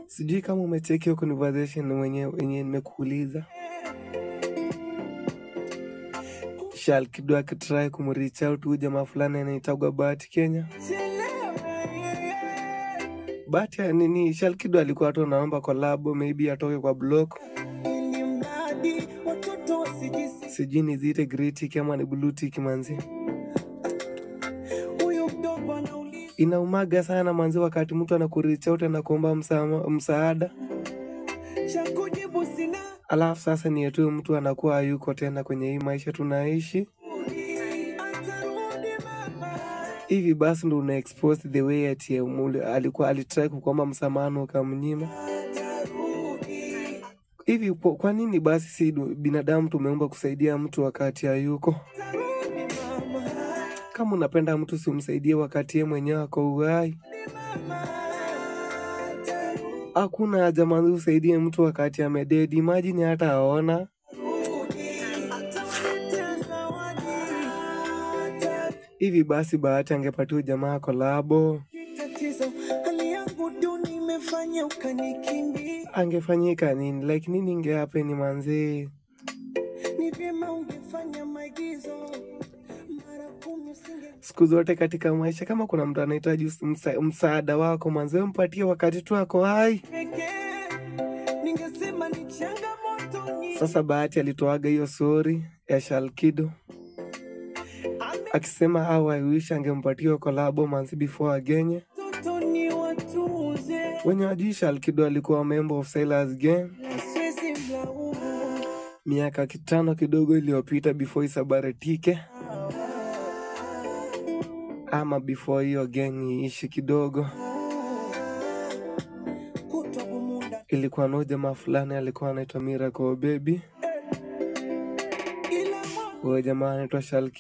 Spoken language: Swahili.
Sijui kama umecheki hiyo conversation wenye nimekuuliza. Shalkido akitry kumreach out huyu jamaa fulani anaitwa Bahati Kenya. Bahati nini, Shalkido alikuwa tu anaomba collab, maybe atoke kwa block. Sijui ni zile great kama ni blue tick manzi. Inaumaga sana manzi wakati mtu anakureach out na kuomba msaada. Alafu sasa ni yetu mtu anakuwa hayuko tena kwenye hii maisha tunaishi. Hivi basi ndo una expose the way ati alikuwa alitry kukuomba msamaha ukamnyima. Hivi kwa nini basi si binadamu tumeumba kusaidia mtu wakati hayuko? Kama unapenda mtu simsaidie wakati yeye mwenyewe ako uhai. Hakuna haja manzi usaidie mtu wakati amedead. Imagine hata aona. Hivi basi Bahati angepatiwa jamaa collabo, angefanyika nini? Like nini ingehappen manzi? Siku zote katika maisha kama kuna mtu anahitaji msaada wako manzi, mpatie wakati tu ako hai. Sasa Bahati alitoaga hiyo story ya Shalkido akisema how I wish angempatia collabo manzi before agenye. Wenye wajui Shalkido alikuwa member of Sailors Gang miaka 5 kidogo iliyopita before isabaratike, ama before hiyo gang iishi kidogo. Ilikuwa no jamaa fulani alikuwa anaitwa Miracle Baby. Huyo jamaa anaitwa Shalkido.